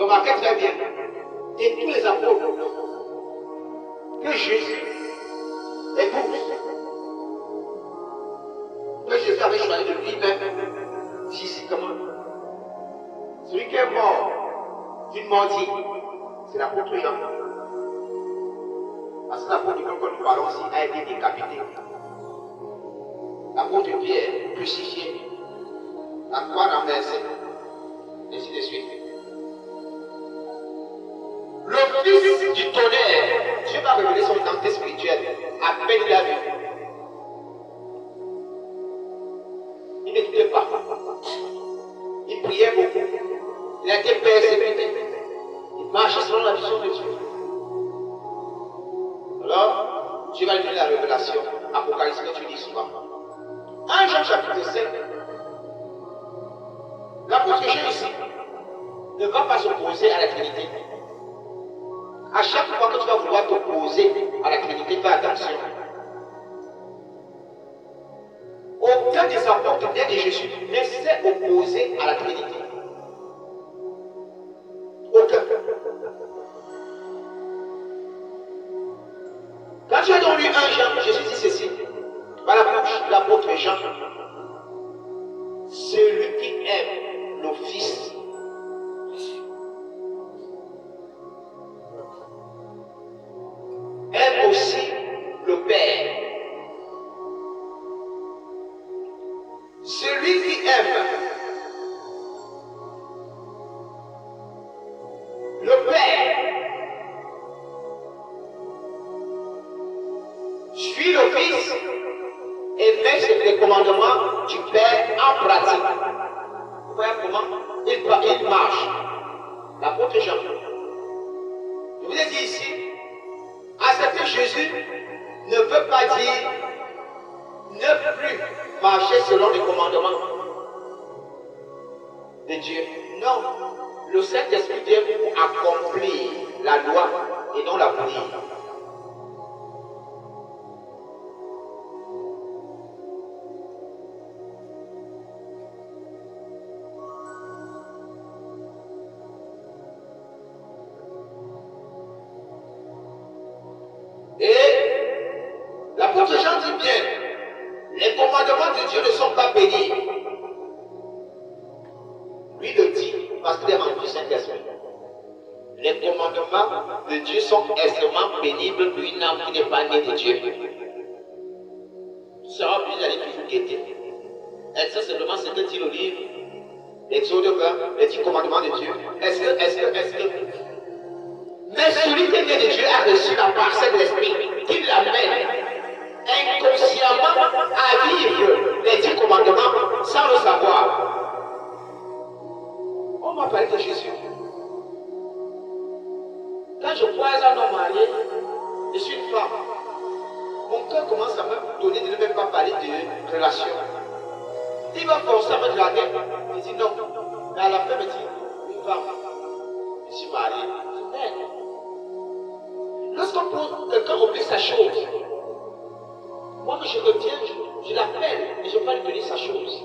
remarquez très bien, et tous les apôtres, que Jésus épouse, que Jésus avait choisi de lui-même physiquement. Celui qui est mort d'une mort digne, c'est l'apôtre Jean. Parce que l'apôtre Jean, quand nous parlons ici, a été décapité. L'apôtre Pierre, crucifié, la croix renversée, ainsi de suite. Le fils du tonnerre, Dieu va révéler son identité spirituelle à peine il a vu. Il n'écoutait pas. Il priait beaucoup. Il a été persécuté. Il marchait selon la vision de Dieu. Alors, Dieu va lui donner la révélation. Apocalypse que tu lis souvent. 1 Jean chapitre 5. L'apôtre Jean ici ne va pas s'opposer à la Trinité. À chaque fois que tu vas vouloir t'opposer à la Trinité, fais attention. Aucun des apôtres bien de Jésus ne s'est opposé à la Trinité. Aucun. Quand tu as donc lu 1 Jean, Jésus dit ceci, par la bouche de l'apôtre Jean, celui qui aime le Fils aime aussi le Père. Celui qui aime le Père suit le Fils et met les commandements du Père en pratique. Vous voyez comment il marche. L'apôtre Jean. Je vous ai dit ici, accepter Jésus ne veut pas dire ne plus marcher selon les commandements de Dieu. Non, le Saint-Esprit vient pour accomplir la loi et non la punir. L'apôtre Jean dit bien, les commandements de Dieu ne sont pas bénis. Lui le dit parce qu'il est rempli du Saint-Esprit. Les commandements de Dieu sont extrêmement pénibles pour une âme qui n'est pas née de Dieu. Tu seras obligé d'aller toujours guetter. Est-ce que simplement ce que dit le livre, l'Exode 20, les 10 commandements de Dieu? Est-ce que mais celui qui est né de Dieu a reçu la parcelle de l'Esprit qui l'amène inconsciemment à vivre les 10 commandements sans le savoir. On m'a parlé de Jésus. Quand je croise un homme marié, je suis une femme. Mon cœur commence à me donner de ne même pas parler de relation. Il va forcément draguer. Il dit non. Mais à la fin, il me dit, une femme, je suis marié. Lorsqu'on prend quelqu'un oublie sa chose, moi que je retiens, je l'appelle et je ne vais pas lui donner sa chose.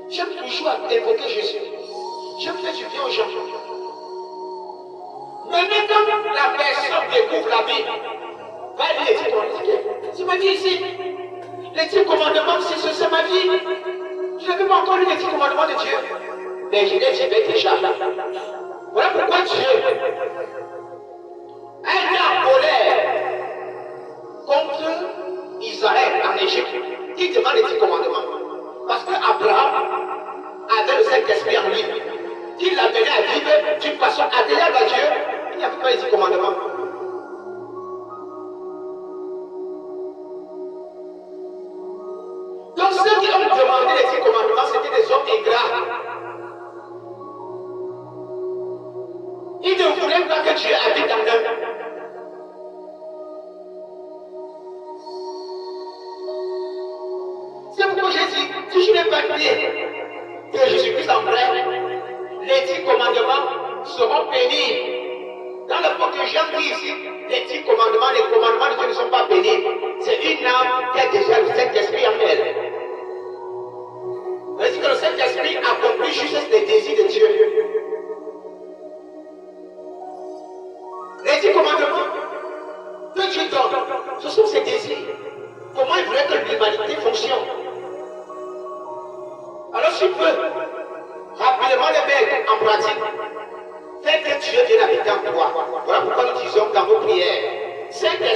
J'aime toujours évoquer Jésus. J'aime faire du bien aux gens. Mais quand la personne découvre la Bible, va lui dire les 10 commandements. C'est ma vie ici. Les 10 commandements, c'est ma vie. Je ne veux pas encore lire les 10 commandements de Dieu. Mais je les vais déjà. Voilà pourquoi Dieu a été en colère contre Israël en Égypte, qui demande les 10 commandements. Parce qu'Abraham avait le Saint-Esprit en lui, qui l'amenait à vivre d'une façon agréable à Dieu. Il n'y avait pas les 10 commandements. Donc ceux qui ont demandé les 10 commandements, c'était des hommes ingrats. Ils ne voulaient pas que Dieu habite dans eux. C'est pourquoi j'ai dit, si je n'ai pas dit que Jésus-Christ en vrai, les 10 commandements seront pénibles. Dans l'apôtre Jean dit ici, les 10 commandements, les commandements de Dieu ne sont pas pénibles. C'est une âme qui a déjà le Saint-Esprit en elle. Mais dit que le Saint-Esprit accomplit juste les désirs de Dieu. Les 10 commandements que Dieu donne, ce sont ses désirs. Comment il voulait que l'humanité fonctionne. Alors s'il peut rapidement les mettre en pratique, fais que Dieu vienne habiter en toi. Voilà pourquoi nous disons dans vos prières, Saint-Esprit,